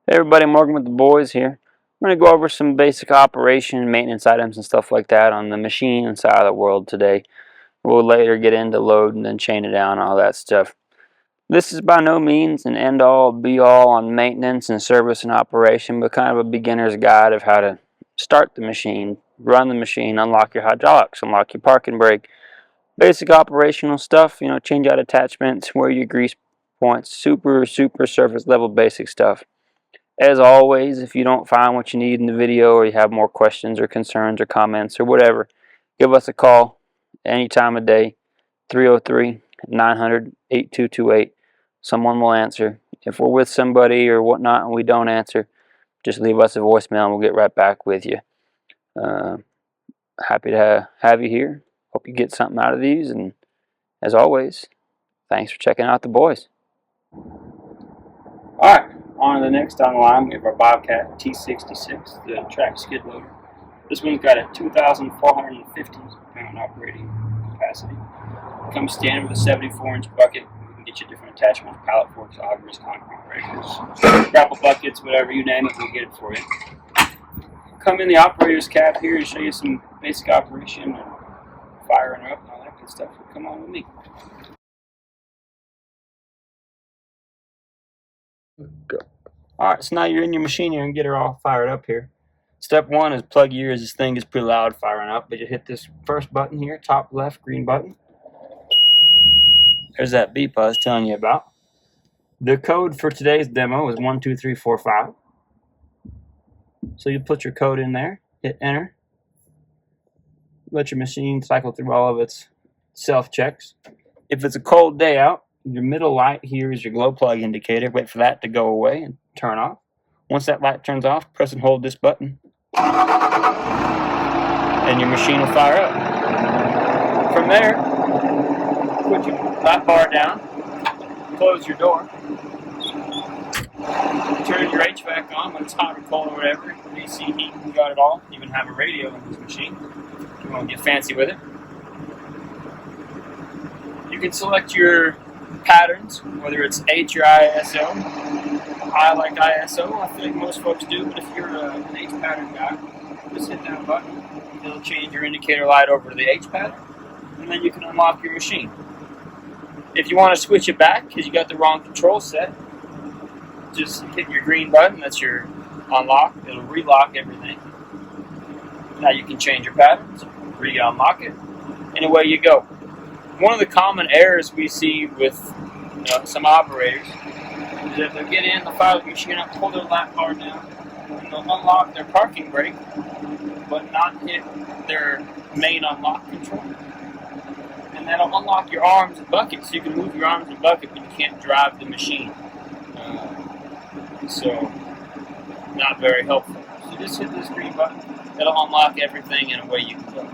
Hey everybody, Morgan with the boys here. I'm going to go over some basic operation and maintenance items and stuff like that on the machine side of the world today. We'll later get into load and then chain it down and all that stuff. This is by no means an end-all, be-all on maintenance and service and operation, but kind of a beginner's guide of how to start the machine, run the machine, unlock your hydraulics, unlock your parking brake. Basic operational stuff, change out attachments, wear your grease points, super surface level basic stuff. As always, if you don't find what you need in the video or you have more questions or concerns or comments or whatever, give us a call any time of day, 303-900-8228. Someone will answer. If we're with somebody or whatnot and we don't answer, just leave us a voicemail and we'll get right back with you. Happy to have you here. Hope you get something out of these, and as always, thanks for checking out the boys. Alright, on to the next on the line, we have our Bobcat T66, the track skid loader. This one's got a 2,450 pound operating capacity. It comes standard with a 74-inch bucket. We can get you different attachments, pallet forks, augers, concrete breakers, grapple buckets, whatever you name it, we'll get it for you. Come in the operator's cab here and show you some basic operation and firing her up and all that good stuff. So come on with me. Go. Alright, so now you're in your machine here and get her all fired up here. Step one is plug your ears. This thing is pretty loud firing up, but you hit this first button here, top left green button. There's that beep I was telling you about. The code for today's demo is 12345. So you put your code in there, hit enter. Let your machine cycle through all of its self-checks. If it's a cold day out, your middle light here is your glow plug indicator. Wait for that to go away and turn off. Once that light turns off, press and hold this button, and your machine will fire up. From there, put your light bar down, close your door, turn your HVAC on when it's hot or cold or whatever. AC heat, you got it all. You even have a radio in this machine if you want to get fancy with it. You can select your patterns, whether it's H or ISO. I like ISO. I think most folks do, but if you're an H pattern guy, just hit that button. It'll change your indicator light over to the H pattern, and then you can unlock your machine. If you want to switch it back because you got the wrong control set, just hit your green button. That's your unlock. It'll relock everything. Now you can change your patterns, re-unlock it, and away you go. One of the common errors we see with some operators is that they'll get in, they'll fire the machine up, pull their lap bar down, and they'll unlock their parking brake, but not hit their main unlock control. And that'll unlock your arms and bucket, so you can move your arms and bucket, but you can't drive the machine. So, not very helpful. So just hit this green button, it'll unlock everything, and away you can go.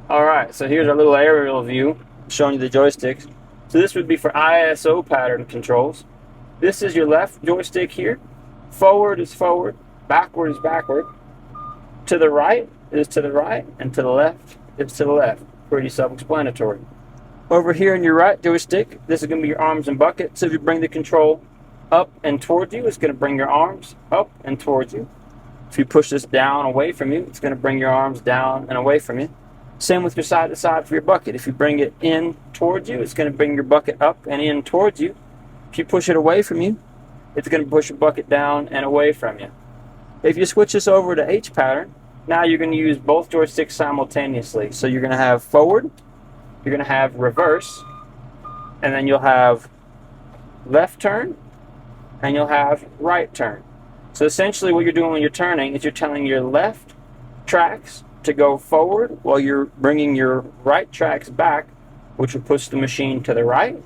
Alright, so here's our little aerial view showing you the joysticks. So this would be for ISO pattern controls. This is your left joystick here. Forward is forward, backward is backward. To the right is to the right, and to the left is to the left. Pretty self-explanatory. Over here in your right joystick, this is going to be your arms and bucket. So if you bring the control up and towards you, it's going to bring your arms up and towards you. If you push this down away from you, it's going to bring your arms down and away from you. Same with your side to side for your bucket. If you bring it in towards you, it's going to bring your bucket up and in towards you. If you push it away from you, it's going to push your bucket down and away from you. If you switch this over to H pattern, now you're going to use both joysticks simultaneously. So you're going to have forward, you're going to have reverse, and then you'll have left turn, and you'll have right turn. So essentially what you're doing when you're turning is you're telling your left tracks to go forward while you're bringing your right tracks back, which will push the machine to the right.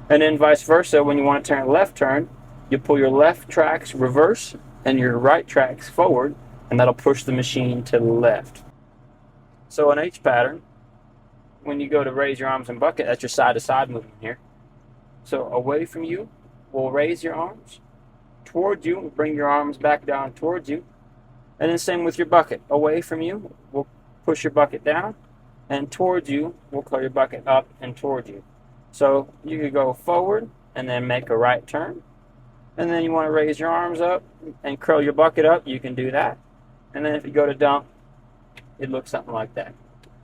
And then vice versa, when you want to turn left turn, you pull your left tracks reverse and your right tracks forward, and that'll push the machine to the left. So an H pattern, when you go to raise your arms and bucket, that's your side to side movement here. So away from you, we'll raise your arms. Towards you, we'll bring your arms back down towards you. And then same with your bucket. Away from you, we'll push your bucket down. and towards you will curl your bucket up and towards you. So you could go forward and then make a right turn. And then you want to raise your arms up and curl your bucket up, you can do that. And then if you go to dump, it looks something like that.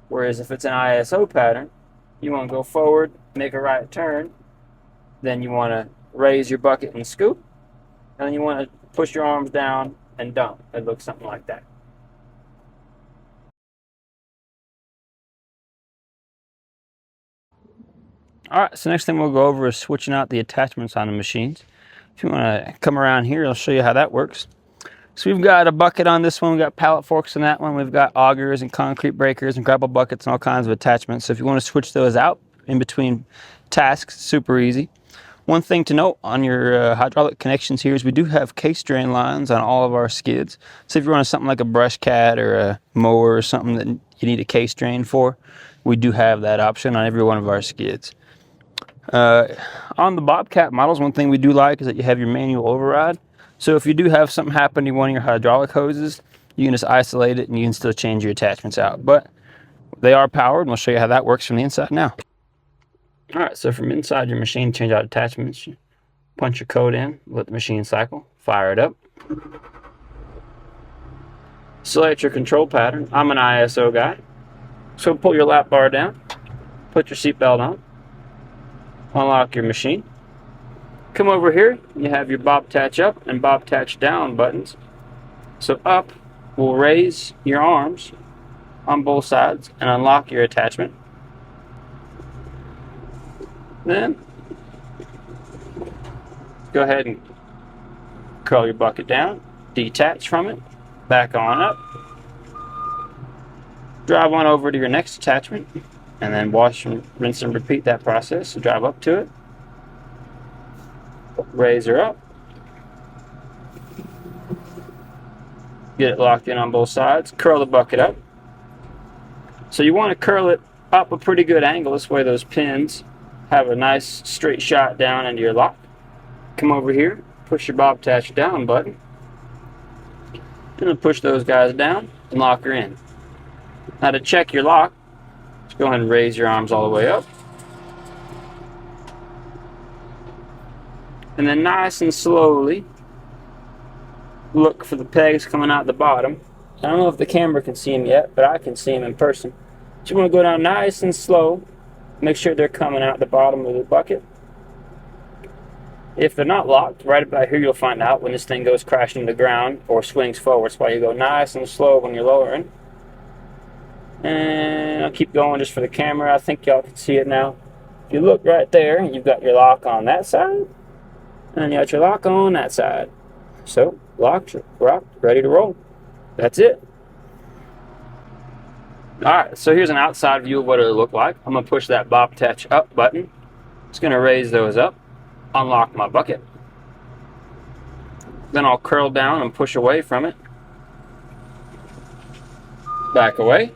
Whereas if it's an ISO pattern, you want to go forward, make a right turn, then you want to raise your bucket and scoop, and then you want to push your arms down and dump. It looks something like that. Alright, so next thing we'll go over is switching out the attachments on the machines. If you want to come around here, I'll show you how that works. So we've got a bucket on this one, we've got pallet forks on that one, we've got augers and concrete breakers and grapple buckets and all kinds of attachments. So if you want to switch those out in between tasks, super easy. One thing to note on your hydraulic connections here is we do have case drain lines on all of our skids. So if you're running something like a brush cat or a mower or something that you need a case drain for, we do have that option on every one of our skids. On the Bobcat models, one thing we do like is that you have your manual override. So if you do have something happen to one of your hydraulic hoses, you can just isolate it and you can still change your attachments out. But they are powered, and we'll show you how that works from the inside now. Alright, so from inside your machine, change out attachments, punch your code in, let the machine cycle, fire it up. Select your control pattern. I'm an ISO guy. So pull your lap bar down, put your seatbelt on, unlock your machine. Come over here, you have your Bobcat up and Bobcat down buttons. So up will raise your arms on both sides and unlock your attachment. Then go ahead and curl your bucket down, detach from it, back on up. Drive on over to your next attachment and then wash and rinse and repeat that process. So drive up to it, raise her up, get it locked in on both sides, curl the bucket up. So you want to curl it up a pretty good angle, this way those pins have a nice straight shot down into your lock. Come over here, push your Bobcat down button, and then push those guys down and lock her in. Now to check your lock, just go ahead and raise your arms all the way up. And then nice and slowly look for the pegs coming out the bottom. I don't know if the camera can see them yet, but I can see them in person. So you want to go down nice and slow. Make sure they're coming out the bottom of the bucket. If they're not locked, right about here you'll find out when this thing goes crashing to the ground or swings forward. That's why you go nice and slow when you're lowering. And I'll keep going just for the camera. I think y'all can see it now. If you look right there, you've got your lock on that side, and you got your lock on that side. So, locked, rocked, ready to roll. That's it. Alright, so here's an outside view of what it'll look like. I'm going to push that Bobcat up button. It's going to raise those up, unlock my bucket. Then I'll curl down and push away from it. Back away.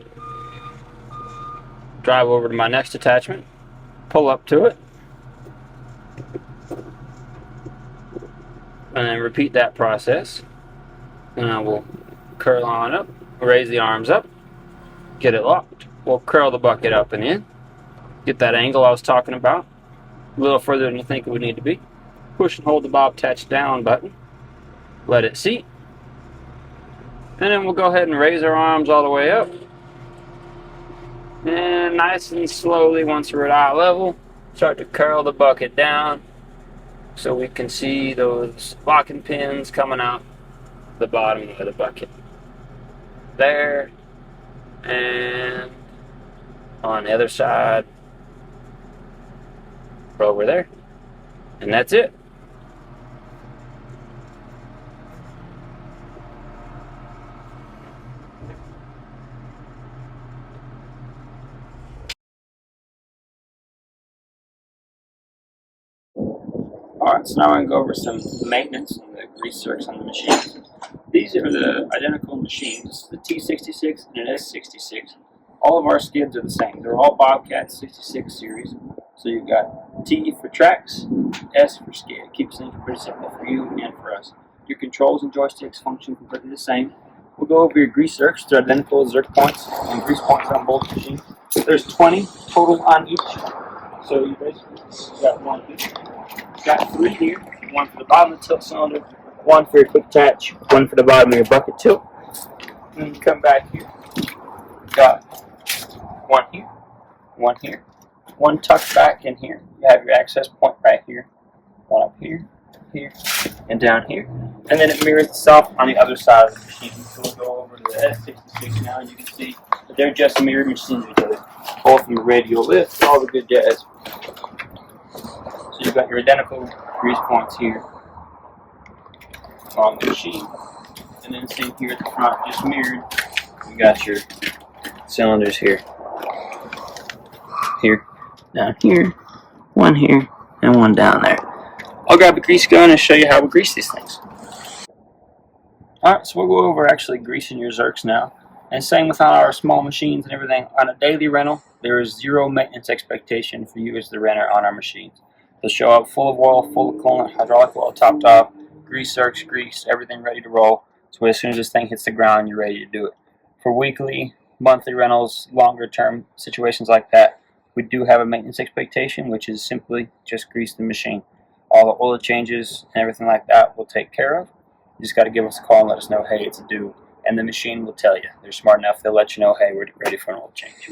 Drive over to my next attachment. Pull up to it. And then repeat that process. And I will curl on up, raise the arms up, get it locked. We'll curl the bucket up and in. Get that angle I was talking about. A little further than you think it would need to be. Push and hold the Bobcat down button. Let it seat. And then we'll go ahead and raise our arms all the way up. And nice and slowly, once we're at eye level, start to curl the bucket down so we can see those locking pins coming out the bottom of the bucket. There. And on the other side, over there. And that's it. Alright, so now I'm going to go over some maintenance and the grease zerks on the machine. These are the identical machines, the T66 and an S66. All of our skids are the same. They're all Bobcat 66 series. So you've got T for tracks, S for skid. It keeps things pretty simple for you and for us. Your controls and joysticks function completely the same. We'll go over your grease zerks. They're identical zerk points and grease points on both machines. There's 20 total on each. So you basically got one here. Got 3 here. One for the bottom of the tilt cylinder, one for your quick attach, one for the bottom of your bucket tilt. And then you come back here. Got one here, one tucked back in here. You have your access point right here. One up here, here, and down here. And then it mirrors itself on the other side of the machine. So we'll go over to the S66 now, and you can see that they're just mirrored machines of each other. Both from the radial lift, all the good jazz. So you've got your identical grease points here on the machine. And then same here at the front, just mirrored. You got your cylinders here. Here, down here, and one down there. I'll grab a grease gun and show you how we grease these things. Alright, so we'll go over actually greasing your Zerks now. And same with our small machines and everything. On a daily rental, there is 0 maintenance expectation for you as the renter on our machines. They'll show up full of oil, full of coolant, hydraulic oil topped off, grease Zerks, grease, everything ready to roll. So as soon as this thing hits the ground, you're ready to do it. For weekly, monthly rentals, longer term situations like that, we do have a maintenance expectation, which is simply just grease the machine. All the oil changes and everything like that we'll take care of. You just got to give us a call and let us know, hey, it's due. And the machine will tell you. They're smart enough, they'll let you know, hey, we're ready for an oil change.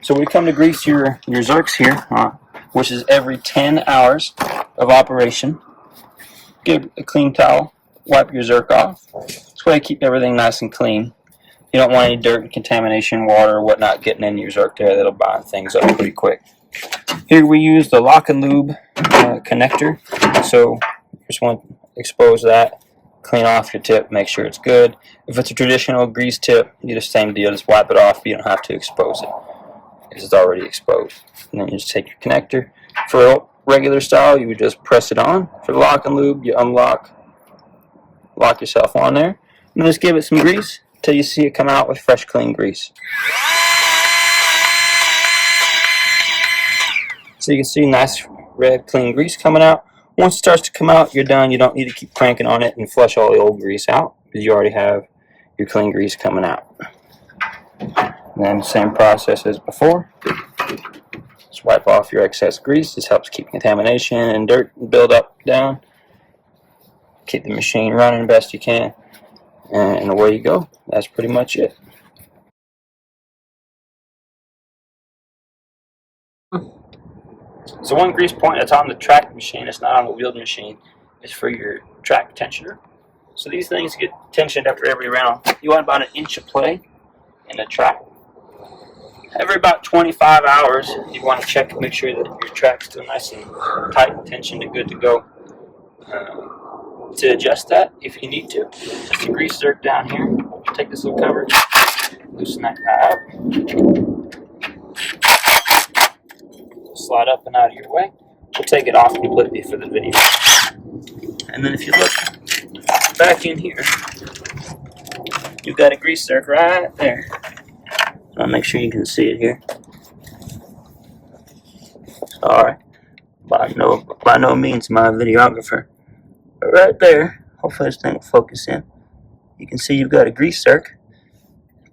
So we come to grease your Zerks here, which is every 10 hours of operation. Get a clean towel, wipe your Zerk off. This way keep everything nice and clean. You don't want any dirt and contamination, water, or whatnot getting in your Zerk there. That'll bind things up pretty quick. Here we use the lock and lube connector. So just want to expose that, clean off your tip, make sure it's good. If it's a traditional grease tip, you do the same deal. Just wipe it off. You don't have to expose it because it's already exposed. And then you just take your connector. For a regular style, you would just press it on. For the lock and lube, you unlock, lock yourself on there, and just give it some grease until you see it come out with fresh, clean grease. So you can see nice red, clean grease coming out. Once it starts to come out, you're done. You don't need to keep cranking on it and flush all the old grease out because you already have your clean grease coming out. And then same process as before. Just wipe off your excess grease. This helps keep contamination and dirt build up down. Keep the machine running best you can. And away you go. That's pretty much it. So one grease point that's on the track machine, it's not on the wheeled machine, is for your track tensioner. So these things get tensioned after every round. You want about 1 inch of play in the track. Every about 25 hours, you want to check and make sure that your track's still nice and tight and tensioned and good to go. To adjust that, if you need to, just a grease Zerk down here. Take this little cover, loosen that guy up. Slide up and out of your way. We'll take it off completely for the video. And then if you look back in here, you've got a grease Zerk right there. I'll make sure you can see it here. Sorry, by no means my videographer. But right there, hopefully this thing will focus in. You can see you've got a grease Zerk.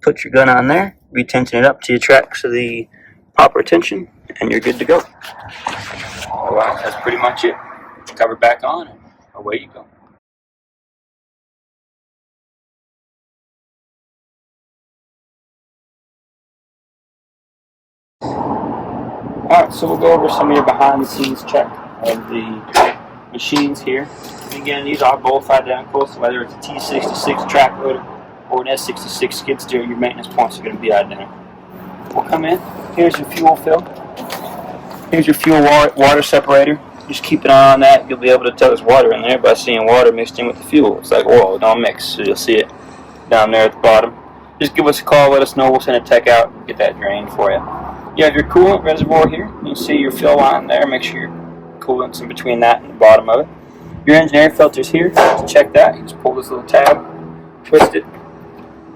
Put your gun on there, retension it up to your track so the proper tension, and you're good to go. Alright, that's pretty much it. Cover back on, and away you go. Alright, so we'll go over some of your behind the scenes check of the machines here. And again, these are both identical, so whether it's a T66 track loader or an S66 skid steer, your maintenance points are going to be identical. We'll come in. Here's your fuel fill. Here's your fuel water separator. Just keep an eye on that. You'll be able to tell there's water in there by seeing water mixed in with the fuel. It's like oil, it don't mix, so you'll see it down there at the bottom. Just give us a call, let us know, we'll send a tech out and get that drained for you. You have your coolant reservoir here. You can see your fill line there. Make sure your coolant's in between that and the bottom of it. Your engine air filter's here. To check that, you just pull this little tab, twist it,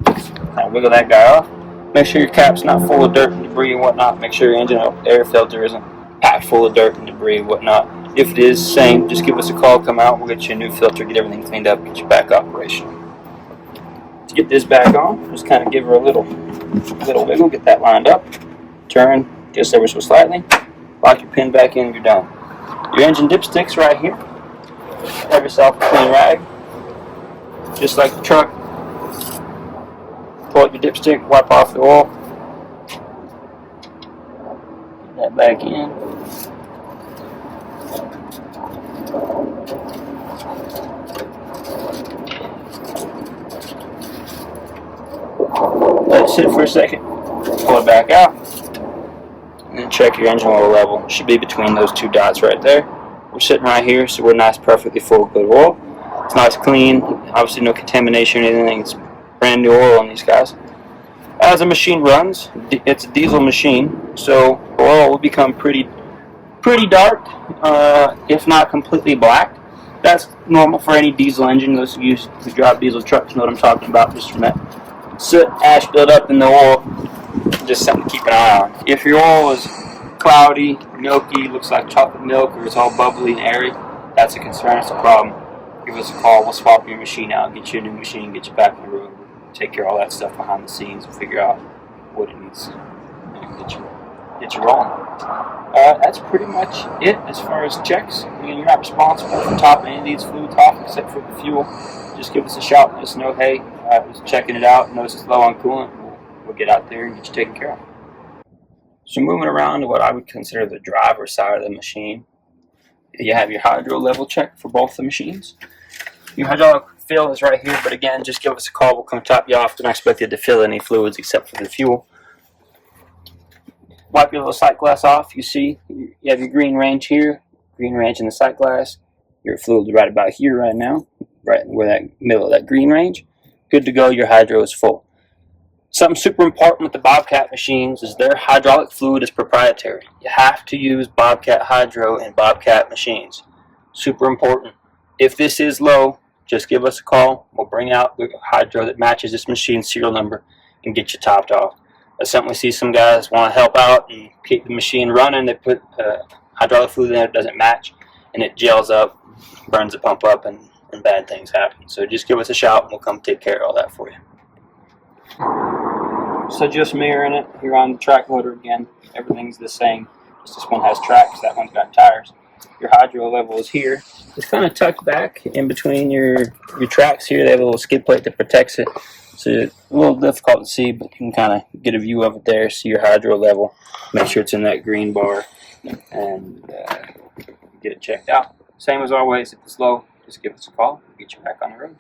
kind of wiggle that guy off. Make sure your cap's not full of dirt and debris and whatnot. Make sure your engine air filter isn't packed full of dirt and debris and whatnot. If it is, same, just give us a call, come out, we'll get you a new filter, get everything cleaned up, get you back operational. To get this back on, just kind of give her a little wiggle, get that lined up. Turn turn just ever so slightly. Lock your pin back in, you're done. Your engine dipsticks right here. Have yourself a clean rag, just like the truck. Pull out your dipstick, wipe off the oil. Get that back in. Let it sit for a second. Pull it back out. And then check your engine oil level. It should be between those two dots right there. We're sitting right here, so we're nice, perfectly full of good oil. It's nice, clean. Obviously, no contamination or anything. It's brand new oil on these guys. As the machine runs, it's a diesel machine, so oil will become pretty dark, if not completely black. That's normal for any diesel engine. Those who drive diesel trucks know what I'm talking about, just from that soot, ash buildup in the oil. Just something to keep an eye on. If your oil is cloudy, milky, looks like chocolate milk, or it's all bubbly and airy, that's a concern, it's a problem. Give us a call, we'll swap your machine out, get you a new machine, get you back on the road, take care of all that stuff behind the scenes and figure out what it needs to get you rolling. That's pretty much it as far as checks. Again, you're not responsible for topping any of these fluids off except for the fuel. Just give us a shout, let us know, hey, I was checking it out, notice it's low on coolant. We'll get out there and get you taken care of. So moving around to what I would consider the driver's side of the machine, you have your hydro level check for both the machines. Your hydraulic fill is right here, but again, just give us a call. We'll come top you off. Don't expect you to fill any fluids except for the fuel. Wipe your little sight glass off. You see, you have your green range here, green range in the sight glass. Your fluid's right about here right now, right where that middle of that green range. Good to go. Your hydro is full. Something super important with the Bobcat machines is their hydraulic fluid is proprietary. You have to use Bobcat hydro in Bobcat machines. Super important. If this is low, just give us a call. We'll bring out the hydro that matches this machine's serial number and get you topped off. That's something we see some guys want to help out and keep the machine running. They put hydraulic fluid in there that doesn't match, and it gels up, burns the pump up, and bad things happen. So just give us a shout and we'll come take care of all that for you. So just mirroring it here on the track motor again, everything's the same. Just this one has tracks, that one's got tires. Your hydro level is here. It's kind of tucked back in between your tracks here. They have a little skid plate that protects it. So it's a little difficult to see, but you can kind of get a view of it there, see your hydro level, make sure it's in that green bar, and get it checked out. Same as always, if it's low, just give us a call. We'll get you back on the road.